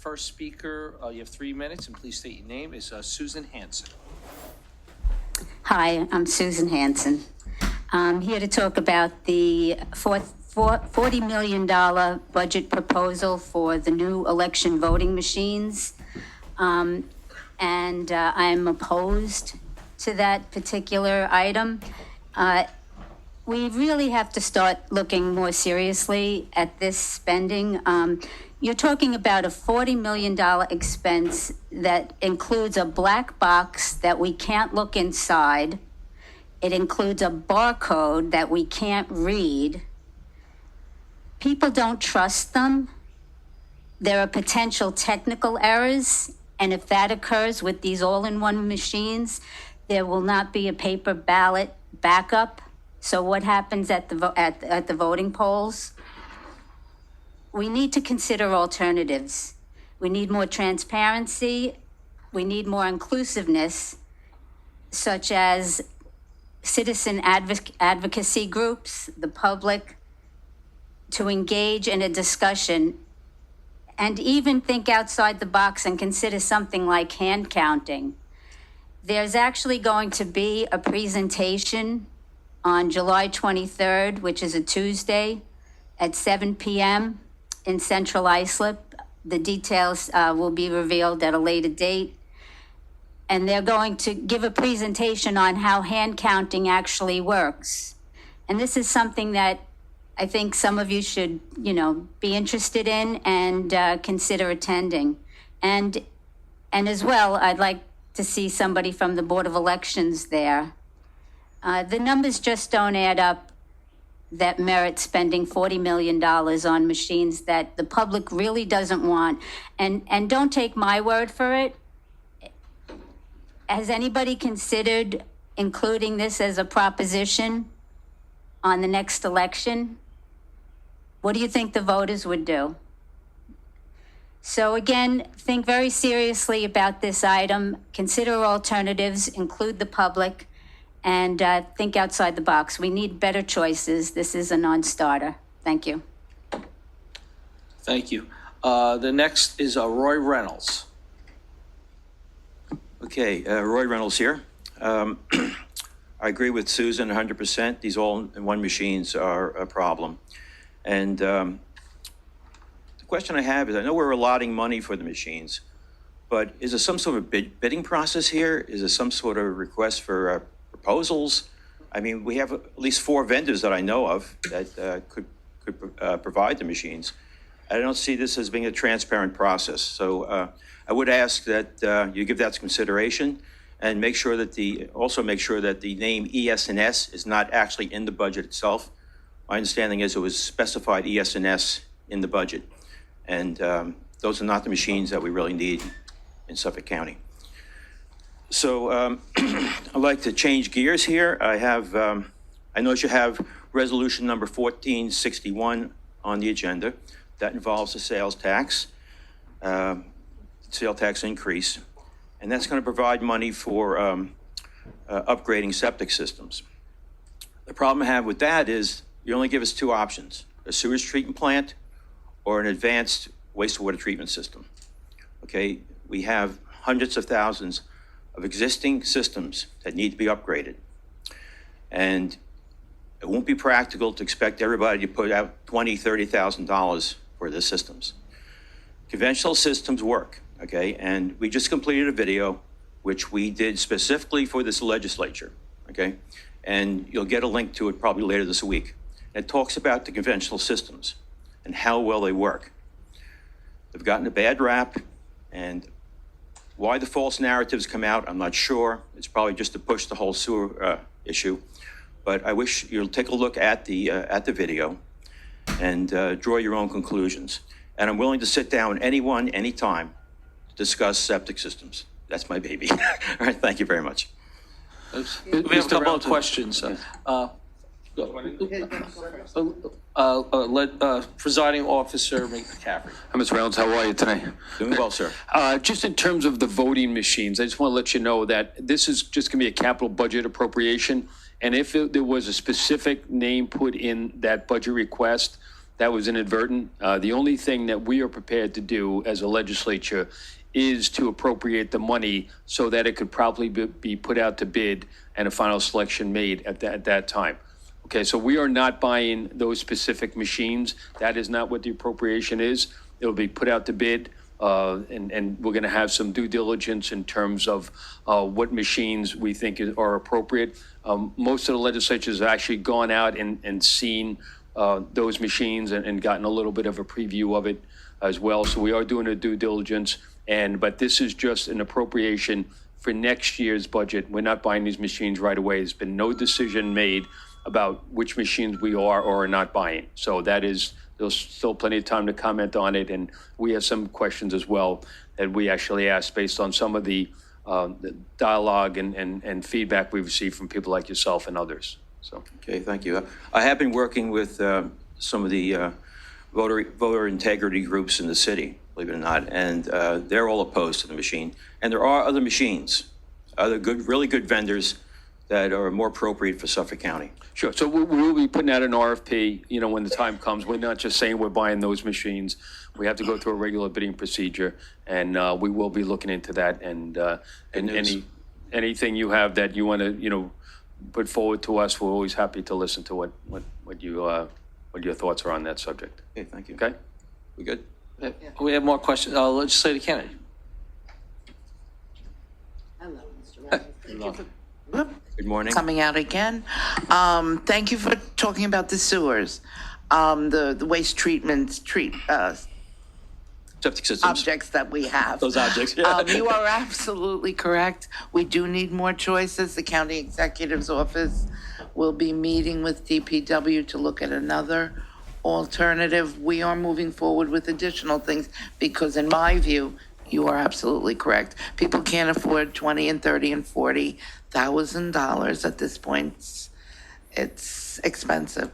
first speaker, you have 3 minutes, and please state your name, is Susan Hanson. Hi, I'm Susan Hanson. I'm here to talk about the $40 million budget proposal for the new election voting machines. I'm opposed to that particular item. We really have to start looking more seriously at this spending. You're talking about a $40 million expense that includes a black box that we can't look inside. It includes a barcode that we can't read. People don't trust them. There are potential technical errors, and if that occurs with these all-in-one machines, there will not be a paper ballot backup. So what happens at the voting polls? We need to consider alternatives. We need more transparency. We need more inclusiveness, such as citizen advocacy groups, the public, to engage in a discussion and even think outside the box and consider something like hand counting. There's actually going to be a presentation on July 23rd, which is a Tuesday, at 7 p.m. in Central Islip. The details will be revealed at a later date. And they're going to give a presentation on how hand counting actually works. And this is something that I think some of you should, be interested in and consider attending. And as well, I'd like to see somebody from the Board of Elections there. The numbers just don't add up that merit spending $40 million on machines that the public really doesn't want. And don't take my word for it. Has anybody considered including this as a proposition on the next election? What do you think the voters would do? So again, think very seriously about this item, consider alternatives, include the public, and think outside the box. We need better choices. This is a non-starter. Thank you. Thank you. The next is Roy Reynolds. Okay, Roy Reynolds here. I agree with Susan 100%. These all-in-one machines are a problem. And the question I have is, I know we're allotting money for the machines, but is there some sort of bidding process here? Is there some sort of request for proposals? I mean, we have at least 4 vendors that I know of that could provide the machines. I don't see this as being a transparent process. So I would ask that you give that consideration and make sure that also make sure that the name ES&S is not actually in the budget itself. My understanding is it was specified ES&S in the budget. And those are not the machines that we really need in Suffolk County. So I'd like to change gears here. I know you have resolution number 1461 on the agenda. That involves the sales tax increase. And that's going to provide money for upgrading septic systems. The problem I have with that is you only give us 2 options, a sewage treatment plant or an advanced wastewater treatment system. Okay, we have hundreds of thousands of existing systems that need to be upgraded. And it won't be practical to expect everybody to put out $20,000, $30,000 for the systems. Conventional systems work, okay? And we just completed a video, which we did specifically for this legislature, okay? And you'll get a link to it probably later this week. It talks about the conventional systems and how well they work. They've gotten a bad rap, and why the false narratives come out, I'm not sure. It's probably just to push the whole sewer issue. But I wish you'll take a look at the video and draw your own conclusions. And I'm willing to sit down anyone, anytime, to discuss septic systems. That's my baby. All right, thank you very much. We have a couple of questions. Let presiding officer McCaffrey. Mr. Reynolds, how are you today? Doing well, sir. Just in terms of the voting machines, I just want to let you know that this is just going to be a capital budget appropriation. And if there was a specific name put in that budget request That was inadvertent. The only thing that we are prepared to do as a legislature is to appropriate the money so that it could probably be put out to bid and a final selection made at that time. Okay, so we are not buying those specific machines. That is not what the appropriation is. It'll be put out to bid, and we're going to have some due diligence in terms of what machines we think are appropriate. Most of the legislatures have actually gone out and seen those machines and gotten a little bit of a preview of it as well. So we are doing a due diligence, but this is just an appropriation for next year's budget. We're not buying these machines right away. There's been no decision made about which machines we are or are not buying. So there's still plenty of time to comment on it. And we have some questions as well that we actually asked based on some of the dialogue and feedback we've received from people like yourself and others. So. Okay, thank you. I have been working with some of the voter integrity groups in the city, believe it or not, and they're all opposed to the machine. And there are other machines, other really good vendors that are more appropriate for Suffolk County. Sure. So we'll be putting out an RFP, when the time comes. We're not just saying we're buying those machines. We have to go through a regular bidding procedure, and we will be looking into that. And anything you have that you want to, put forward to us, we're always happy to listen to what your thoughts are on that subject. Okay, thank you. Okay? We good? We have more questions. Legislator Kennedy. Hello, Mr. Rogers. Thank you for Good morning. coming out again. Thank you for talking about the sewers, the waste Septic systems. objects that we have. Those objects, yeah. You are absolutely correct. We do need more choices. The county executive's office will be meeting with DPW to look at another alternative. We are moving forward with additional things because in my view, you are absolutely correct. People can't afford $20 and $30 and $40,000 at this point. It's expensive.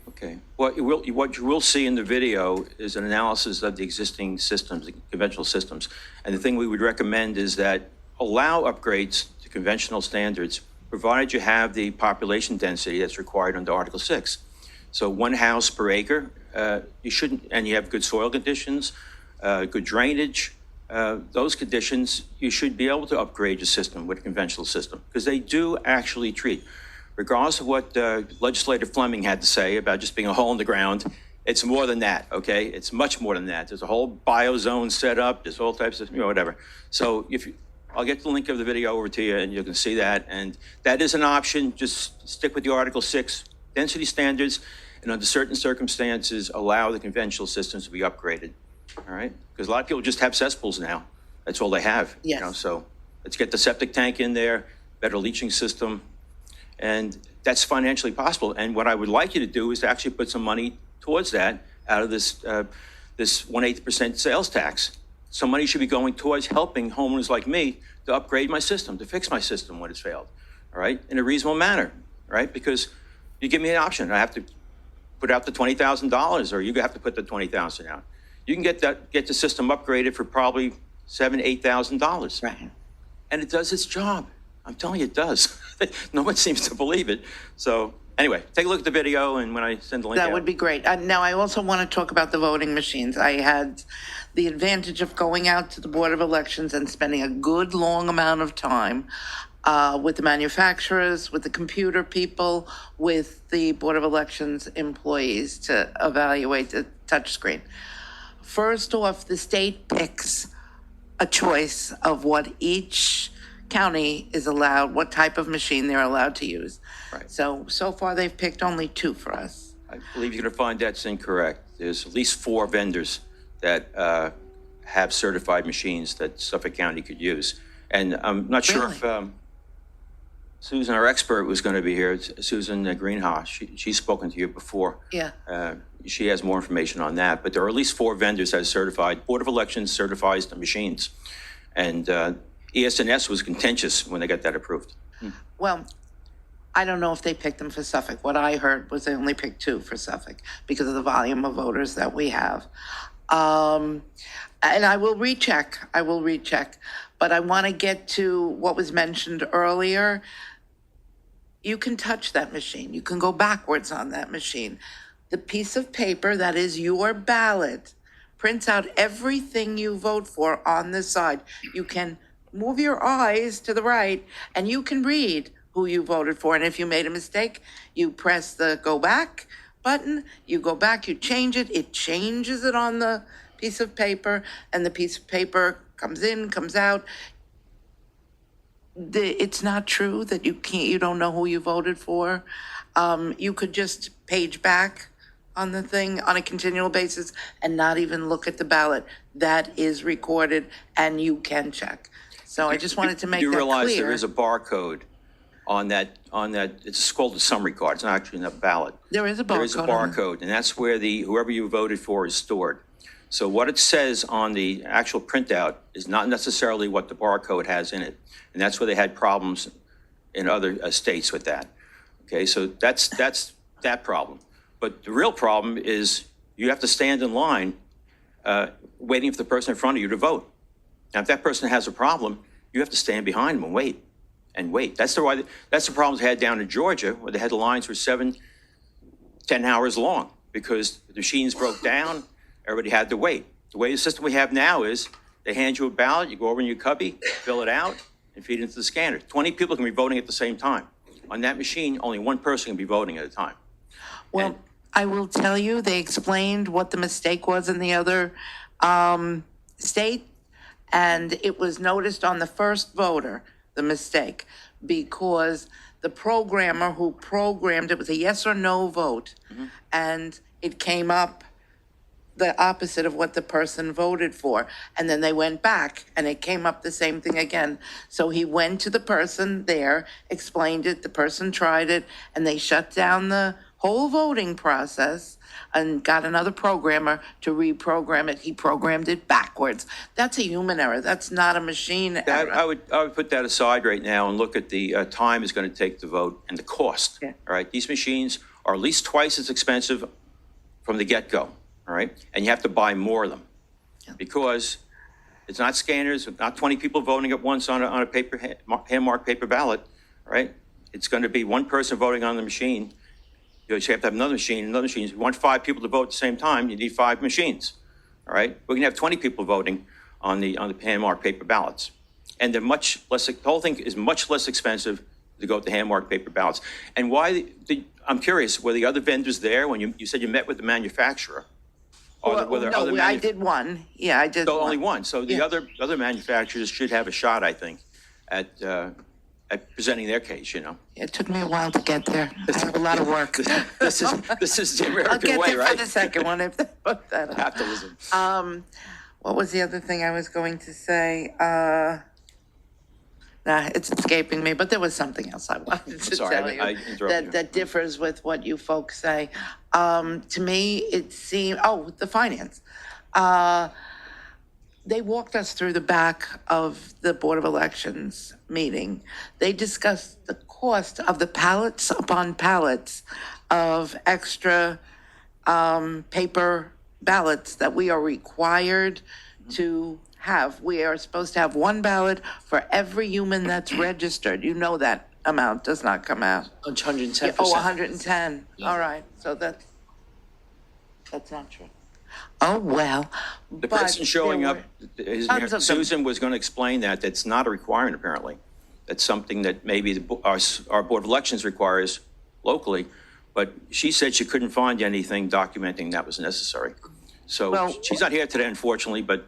Okay. What you will see in the video is an analysis of the existing systems, the conventional systems. And the thing we would recommend is that allow upgrades to conventional standards, provided you have the population density that's required under Article 6. So 1 house per acre, you shouldn't, and you have good soil conditions, good drainage, those conditions, you should be able to upgrade your system with a conventional system because they do actually treat. Regardless of what Legislator Fleming had to say about just being a hole in the ground, it's more than that, okay? It's much more than that. There's a whole biozone set up. There's all types of, whatever. So I'll get the link of the video over to you and you can see that. And that is an option. Just stick with the Article 6 density standards and under certain circumstances, allow the conventional systems to be upgraded, all right? Because a lot of people just have cesspools now. That's all they have. Yes. So let's get the septic tank in there, better leaching system. And that's financially possible. And what I would like you to do is to actually put some money towards that out of this 1/8% sales tax. Some money should be going towards helping homeowners like me to upgrade my system, to fix my system when it's failed, all right, in a reasonable manner, right? Because you give me an option. I have to put out the $20,000 or you have to put the $20,000 out. You can get the system upgraded for probably $7,000, $8,000. Right. And it does its job. I'm telling you, it does. No one seems to believe it. So anyway, take a look at the video, and when I send the link That out. would be great. Now, I also want to talk about the voting machines. I had the advantage of going out to the Board of Elections and spending a good long amount of time with the manufacturers, with the computer people, with the Board of Elections employees to evaluate the touchscreen. First off, the state picks a choice of what each county is allowed, what type of machine they're allowed to use. Right. So far they've picked only 2 for us. I believe you're going to find that's incorrect. There's at least 4 vendors that have certified machines that Suffolk County could use. And I'm not sure Really? if Susan, our expert, was going to be here. It's Susan Greenhaw. She's spoken to you before. Yeah. She has more information on that. But there are at least 4 vendors that are certified. Board of Elections certifies the machines. And ES&S was contentious when they got that approved. Well, I don't know if they picked them for Suffolk. What I heard was they only picked 2 for Suffolk because of the volume of voters that we have. And I will recheck. But I want to get to what was mentioned earlier. You can touch that machine. You can go backwards on that machine. the piece of paper that is your ballot prints out everything you vote for on the side. You can move your eyes to the right and you can read who you voted for. And if you made a mistake, you press the go back button, you go back, you change it, it changes it on the piece of paper, and the piece of paper comes in, comes out. It's not true that you don't know who you voted for. You could just page back on the thing on a continual basis and not even look at the ballot. That is recorded and you can check. So I just wanted to make that clear. You realize there is a barcode on that, it's called a summary card. It's not actually in the ballot. There is a barcode. There is a barcode, and that's where whoever you voted for is stored. So what it says on the actual printout is not necessarily what the barcode has in it. And that's where they had problems in other states with that. Okay, so that's that problem. But the real problem is you have to stand in line waiting for the person in front of you to vote. Now, if that person has a problem, you have to stand behind them and wait. That's the problems they had down in Georgia, where they had the lines for 7-10 hours long because the machines broke down. Everybody had to wait. The way the system we have now is they hand you a ballot, you go over in your cubby, fill it out, and feed it into the scanner. 20 people can be voting at the same time. On that machine, only one person can be voting at a time. Well, I will tell you, they explained what the mistake was in the other state, and it was noticed on the first voter, the mistake, because the programmer who programmed it was a yes or no vote, and it came up the opposite of what the person voted for. And then they went back and it came up the same thing again. So he went to the person there, explained it, the person tried it, and they shut down the whole voting process and got another programmer to reprogram it. He programmed it backwards. That's a human error. That's not a machine error. I would put that aside right now and look at the time it's going to take to vote and the cost. Yeah. All right, these machines are at least twice as expensive from the get-go. All right, and you have to buy more of them because it's not scanners, not 20 people voting at once on a paper hand-marked paper ballot. All right, it's going to be one person voting on the machine. You have to have another machine. If you want 5 people to vote at the same time, you need 5 machines. All right, we're going to have 20 people voting on the hand-marked paper ballots, and they're much less. The whole thing is much less expensive to go with the hand-marked paper ballots. And why? I'm curious. Were the other vendors there when you said you met with the manufacturer? I did one. Yeah, I did. So only one. So the other manufacturers should have a shot, I think, at presenting their case. You know. It took me a while to get there. I have a lot of work. This is the American I'll get way, there right? for the second one if they put that up. Capitalism. What was the other thing I was going to say? It's escaping me, but there was something else I wanted to tell you I interrupted you. that differs with what you folks say. To me, it seemed, the finance. They walked us through the back of the Board of Elections meeting. They discussed the cost of the pallets upon pallets of extra paper ballots that we are required to have. We are supposed to have one ballot for every human that's registered. You know that amount does not come out. 110%. Oh, 110. All right. So that's not true. Oh, well. The person showing up, Susan was going to explain that. That's not a requirement, apparently. That's something that maybe our Board of Elections requires locally, but she said she couldn't find anything documenting that was necessary. So she's not here today, unfortunately, but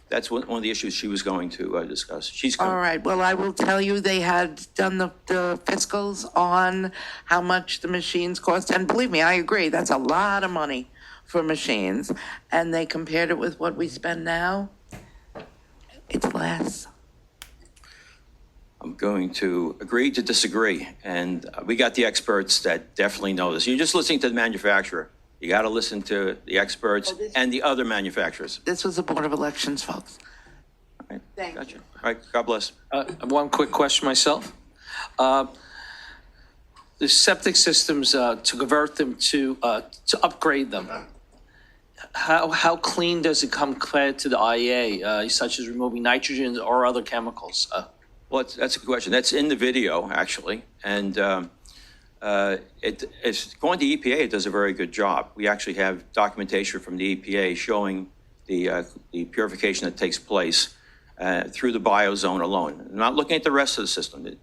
that's one of the issues she was going to discuss. All right. Well, I will tell you, they had done the fiscals on how much the machines cost. And believe me, I agree. That's a lot of money for machines. And they compared it with what we spend now. It's less. I'm going to agree to disagree. And we got the experts that definitely know this. You're just listening to the manufacturer. You got to listen to the experts and the other manufacturers. This was the Board of Elections, folks. All right. Thank Gotcha. you. All right. God bless. One quick question myself. The septic systems, to convert them to upgrade them, how clean does it come compared to the IEA, such as removing nitrogen or other chemicals? Well, that's a good question. That's in the video, actually. And It's going to EPA, it does a very good job. We actually have documentation from the EPA showing the purification that takes place through the biozone alone. I'm not looking at the rest of the system.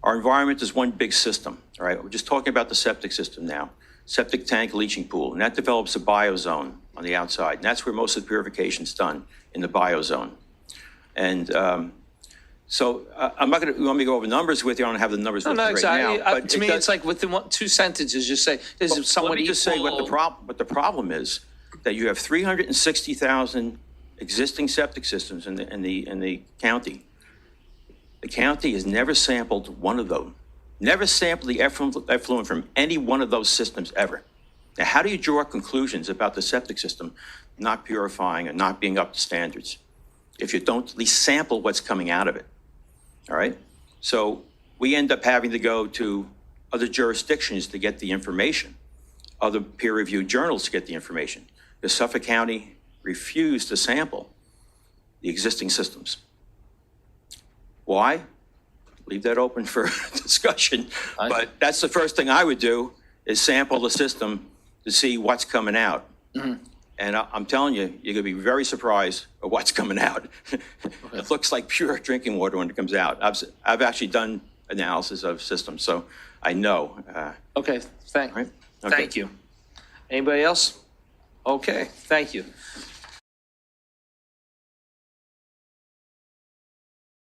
Our environment is one big system, all right? We're just talking about the septic system now. Septic tank leaching pool, and that develops a biozone on the outside. And that's where most of the purification is done, in the biozone. And so I'm not going to, you want me to go over numbers with you? I don't have the numbers with me right now. But To me, it's like within two sentences, just say, this is somewhat Let me just say what the problem is, that you have 360,000 existing septic systems in the county. The county has never sampled one of them, never sampled the effluent from any one of those systems ever. Now, how do you draw conclusions about the septic system not purifying and not being up to standards if you don't at least sample what's coming out of it? All right? So we end up having to go to other jurisdictions to get the information, other peer-reviewed journals to get the information. The Suffolk County refused to sample the existing systems. Why? Leave that open for discussion. But that's the first thing I would do, is sample the system to see what's coming out. Mm-hmm. And I'm telling you, you're going to be very surprised at what's coming out. It looks like pure drinking water when it comes out. I've actually done analysis of systems, so I know. Okay, Right? Okay. Thank you. Anybody else? Okay, thank you.